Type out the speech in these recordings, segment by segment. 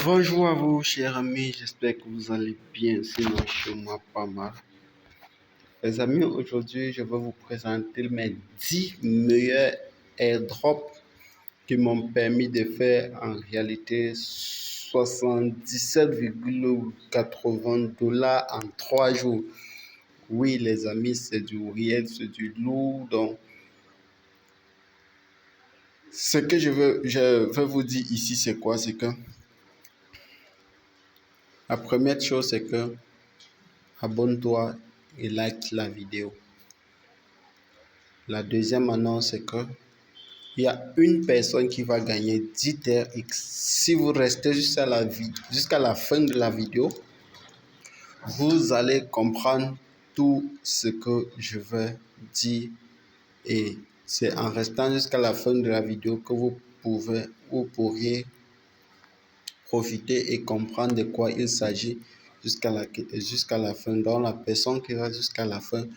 Bonjour à vous, chers amis, j'espère que vous allez bien, sinon chez moi pas mal. Les amis, aujourd'hui, je vais vous présenter mes 10 meilleurs airdrops qui m'ont permis de faire en réalité 77,80 $ en 3 jours. Oui, les amis, c'est du réel, c'est du lourd. Donc, ce que je veux vous dire ici, c'est quoi? C'est que la première chose, c'est que abonne-toi et like la vidéo. La deuxième annonce, c'est que il y a une personne qui va gagner 10 TRX. Si vous restez jusqu'à la fin de la vidéo, vous allez comprendre tout ce que je veux dire. Et c'est en restant jusqu'à la fin de la vidéo que vous pourriez profiter et comprendre de quoi il s'agit jusqu'à la fin. Donc, la personne qui va jusqu'à la fin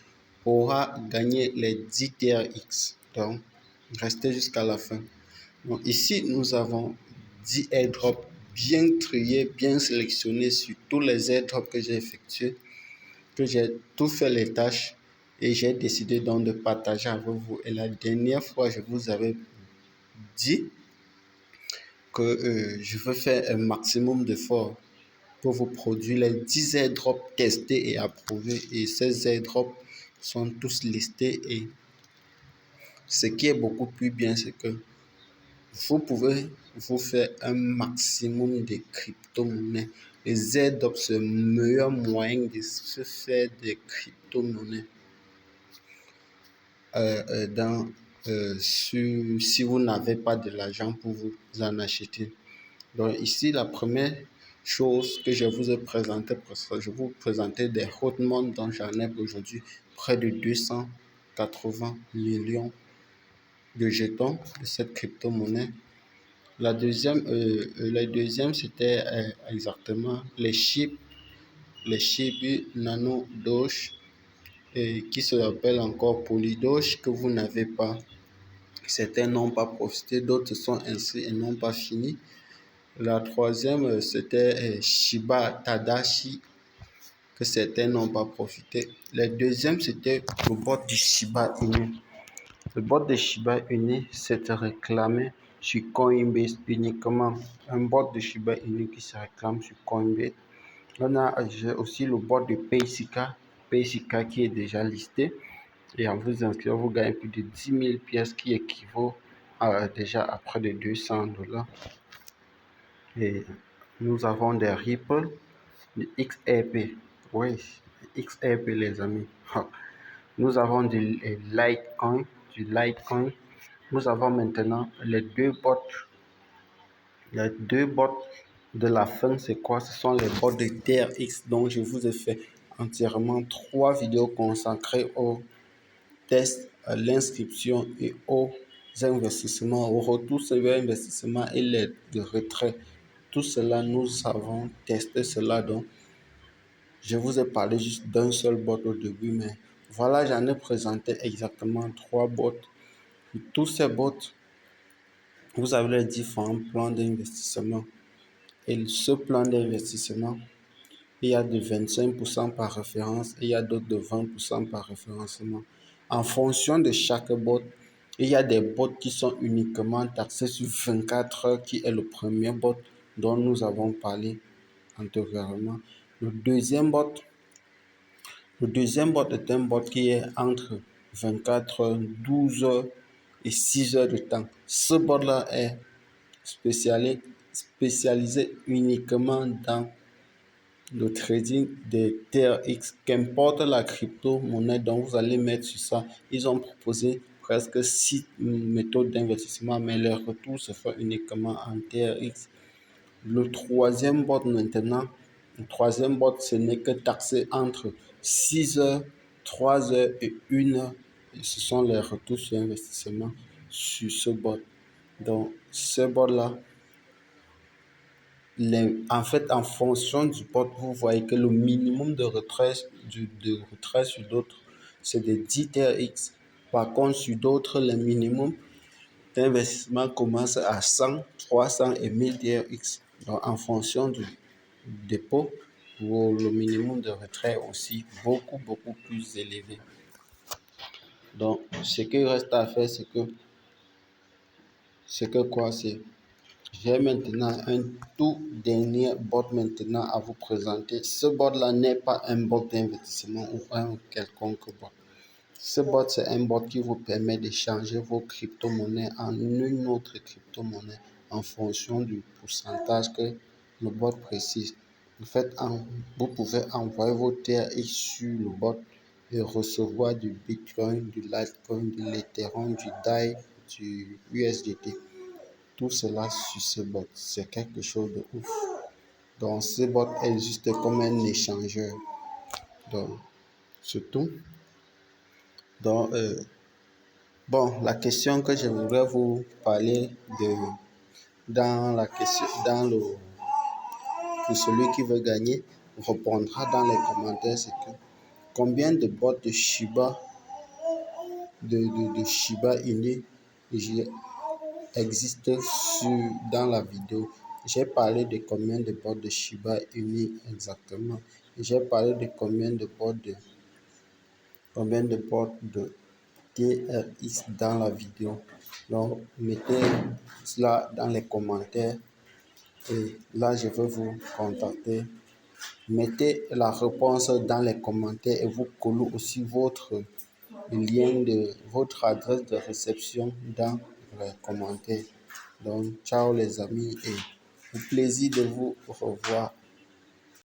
pourra gagner les 10 TRX. Donc, restez jusqu'à la fin. Donc, ici, nous avons 10 airdrops bien triés, bien sélectionnés sur tous les airdrops que j'ai effectués, que j'ai tout fait les tâches et j'ai décidé donc de partager avec vous. Et la dernière fois, je vous avais dit que je veux faire un maximum d'efforts pour vous produire les 10 airdrops testés et approuvés. Et ces airdrops sont tous listés. Et ce qui est beaucoup plus bien, c'est que vous pouvez vous faire un maximum de crypto-monnaies. Les airdrops, c'est le meilleur moyen de se faire des crypto-monnaies. Si vous n'avez pas de l'argent pour vous en acheter. Donc ici, la première chose que je vous ai présentée, je vais vous présenter des hautements dont j'en ai aujourd'hui près de 280 millions de jetons de cette crypto-monnaie. La deuxième, c'était exactement les Shiba Nano Doge, qui se appelle encore Polydoge, que vous n'avez pas. Certains n'ont pas profité, d'autres sont inscrits et n'ont pas fini. La troisième, c'était Shiba Tadashi, que certains n'ont pas profité. Le deuxième, c'était le bot du Shiba Inu. Le bot de Shiba Inu s'est réclamé sur Coinbase uniquement. Un bot de Shiba Inu qui se réclame sur Coinbase. J'ai aussi le bot de Paysika qui est déjà listé. Et en vous inscrivant, vous gagnez plus de 10 000 pièces qui équivaut déjà à près de 200 $. Et nous avons des Ripple, des XRP. Oui, XRP les amis. Nous avons du Litecoin. Nous avons maintenant les deux bots. Les deux bots de la fin, c'est quoi? Ce sont les bots de TRX dont je vous ai fait entièrement 3 vidéos consacrées au test, à l'inscription et aux investissements, au retour sur investissement et les retraits. Tout cela, nous avons testé cela. Donc, je vous ai parlé juste d'un seul bot au début, mais voilà, j'en ai présenté exactement 3 bots. Et tous ces bots, vous avez les différents plans d'investissement. Et ce plan d'investissement, il y a de 25% par référence et il y a d'autres de 20% par référencement. En fonction de chaque bot, il y a des bots qui sont uniquement taxés sur 24 heures, qui est le premier bot dont nous avons parlé antérieurement. Le deuxième bot est un bot qui est entre 24 heures, 12 heures et 6 heures de temps. Ce bot-là est spécialisé uniquement dans le trading des TRX, qu'importe la crypto-monnaie dont vous allez mettre sur ça. Ils ont proposé presque 6 méthodes d'investissement, mais leur retour se fait uniquement en TRX. Le troisième bot maintenant, ce n'est que taxé entre 6 heures, 3 heures et 1 heure. Et ce sont les retours sur investissement sur ce bot. Donc, ce bot-là, en fait, en fonction du bot, vous voyez que le minimum de retrait sur d'autres, c'est de 10 TRX. Par contre, sur d'autres, le minimum d'investissement commence à 100, 300 et 1000 TRX. Donc, en fonction du dépôt, le minimum de retrait est aussi beaucoup plus élevé. Donc, ce qu'il reste à faire, j'ai maintenant un tout dernier bot maintenant à vous présenter. Ce bot-là n'est pas un bot d'investissement ou un quelconque bot. Ce bot, c'est un bot qui vous permet d'échanger vos crypto-monnaies en une autre crypto-monnaie en fonction du pourcentage que le bot précise. En fait, vous pouvez envoyer vos TRX sur le bot et recevoir du Bitcoin, du Litecoin, de l'Ethereum, du DAI, du USDT. Tout cela sur ce bot. C'est quelque chose de ouf. Donc, ce bot existe comme un échangeur. Donc, c'est tout. Donc, bon, la question que je voudrais vous parler pour celui qui veut gagner, répondra dans les commentaires, c'est que combien de bots de Shiba Inu existent dans la vidéo. J'ai parlé de combien de bots de Shiba Inu exactement. J'ai parlé de combien de bots de TRX dans la vidéo. Donc, mettez cela dans les commentaires et là, je vais vous contacter. Mettez la réponse dans les commentaires et vous collez aussi votre lien de votre adresse de réception dans les commentaires. Donc, ciao les amis et au plaisir de vous revoir.